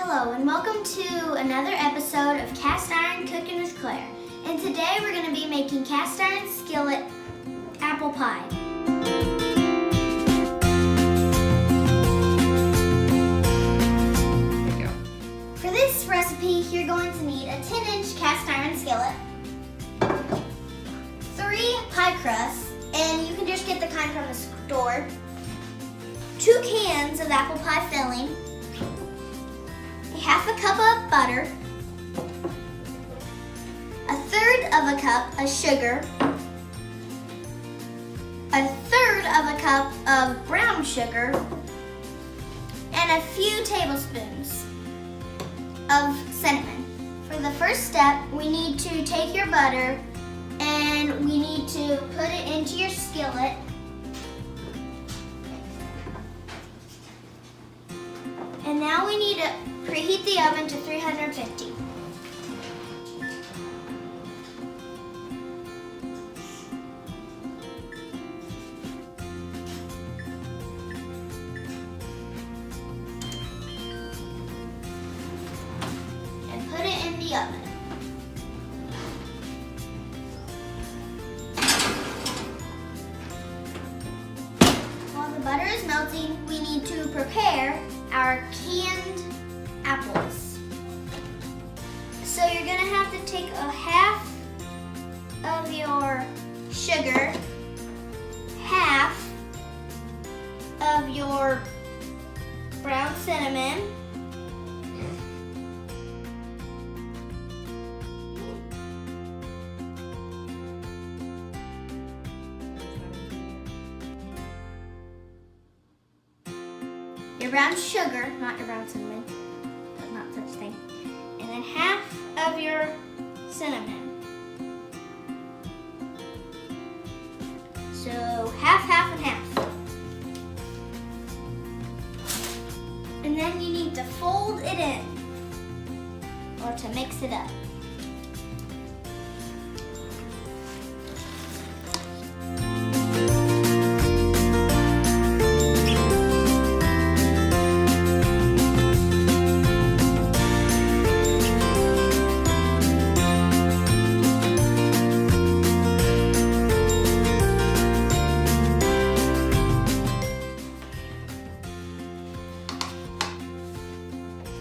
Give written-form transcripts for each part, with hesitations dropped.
Hello and welcome to another episode of Cast Iron Cooking with Claire. And today we're going to be making cast iron skillet apple pie. There you go. For this recipe, you're going to need a 10-inch cast iron skillet, 3 pie crusts, and you can just get the kind from the store, 2 cans of apple pie filling, half a cup of butter, 1/3 of a cup of sugar, 1/3 of a cup of brown sugar, and a few tablespoons of cinnamon. For the first step, we need to take your butter and we need to put it into your skillet. And now we need to preheat the oven to 350. And put it in the oven. While the butter is melting, we need to prepare our canned apples. So you're gonna have to take a half of your sugar, half of your brown cinnamon, your brown sugar, not your brown cinnamon, but not such thing, and then half of your cinnamon. So half, half, and half. And then you need to fold it in, or to mix it up.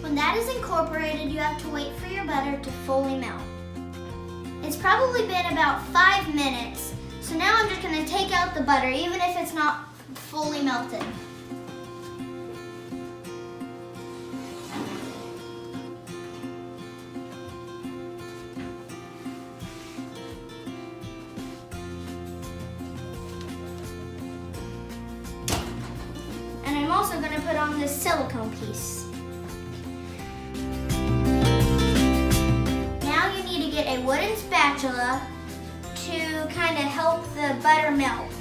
When that is incorporated, you have to wait for your butter to fully melt. It's probably been about 5 minutes, so now I'm just going to take out the butter, even if it's not fully melted. And I'm also going to put on this silicone piece. Get a wooden spatula to kind of help the butter melt.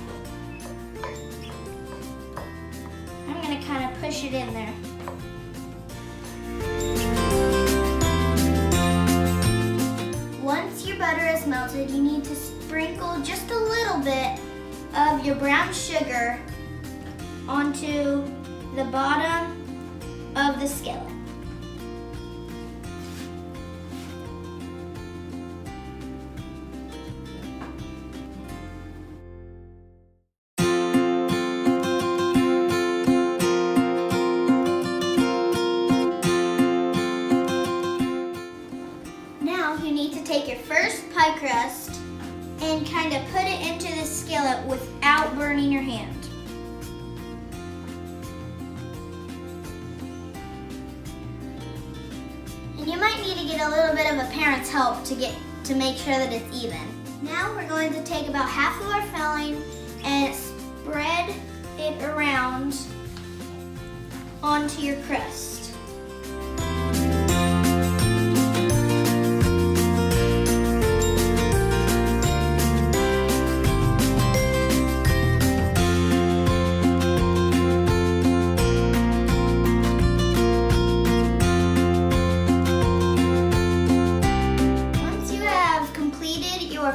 I'm going to kind of push it in there. Once your butter is melted, you need to sprinkle just a little bit of your brown sugar onto the bottom of the skillet. You need to take your first pie crust and kind of put it into the skillet without burning your hand. And you might need to get a little bit of a parent's help to make sure that it's even. Now we're going to take about half of our filling and spread it around onto your crust.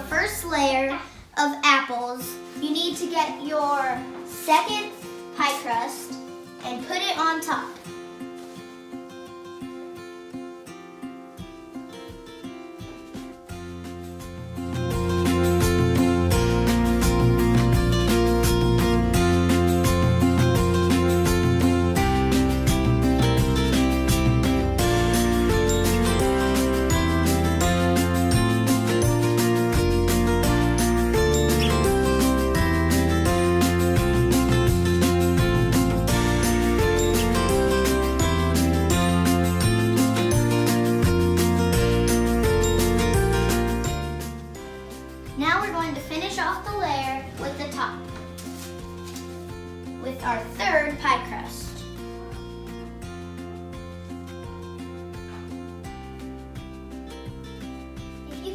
First layer of apples, you need to get your second pie crust and put it on top.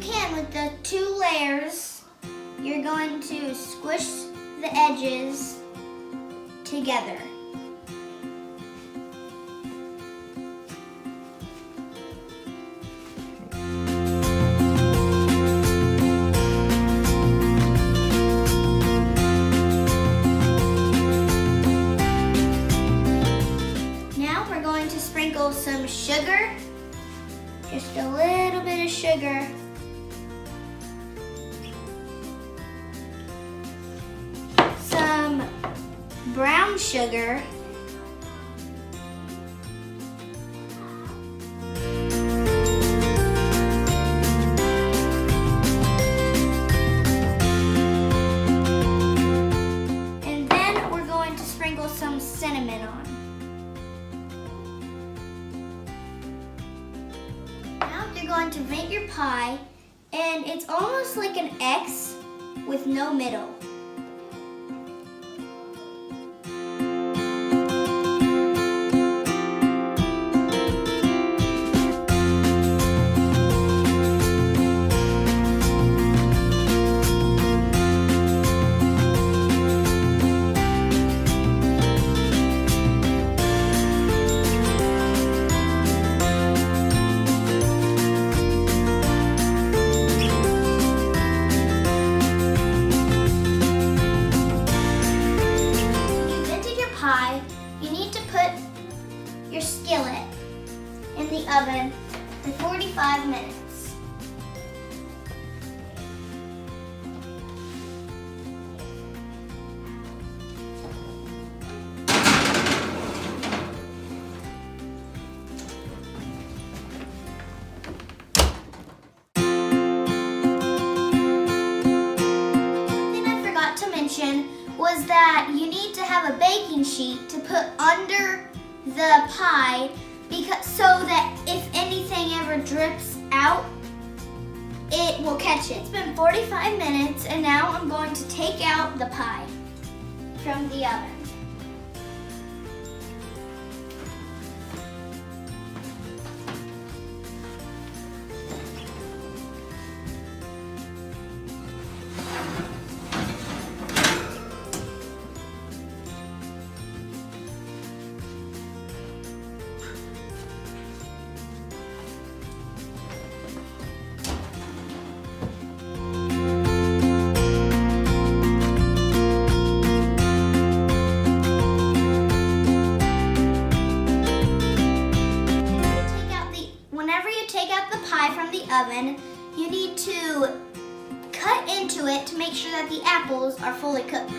can with the 2 layers, you're going to squish the edges together. Now we're going to sprinkle some sugar, just a little bit of sugar. Some brown sugar. And then we're going to sprinkle some cinnamon on. Now you're going to make your pie, and it's almost like an X with no middle. You need to put your skillet in the oven for 45 minutes. Something I forgot to mention was that you need to have a baking sheet to put under the pie so that if anything ever drips out, it will catch it. It's been 45 minutes and now I'm going to take out the pie from the oven. From the oven, you need to cut into it to make sure that the apples are fully cooked.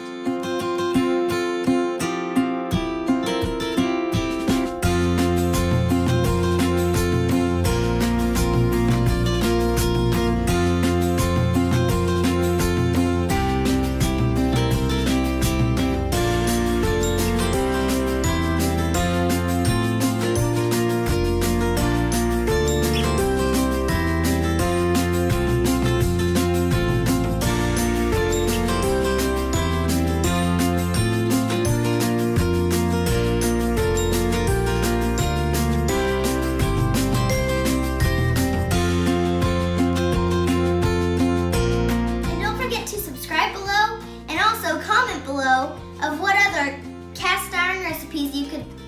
Below of what other cast iron recipes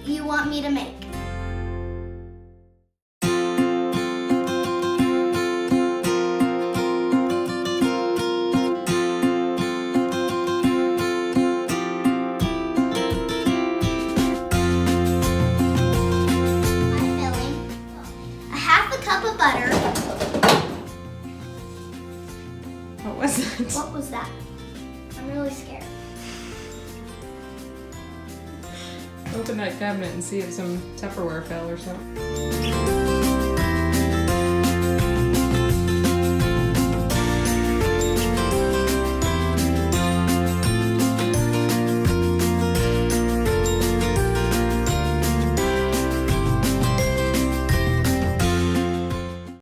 you want me to make. I'm filling a half a cup of butter. What was that? What was that? I'm really scared. Open that cabinet and see if some Tupperware fell or something.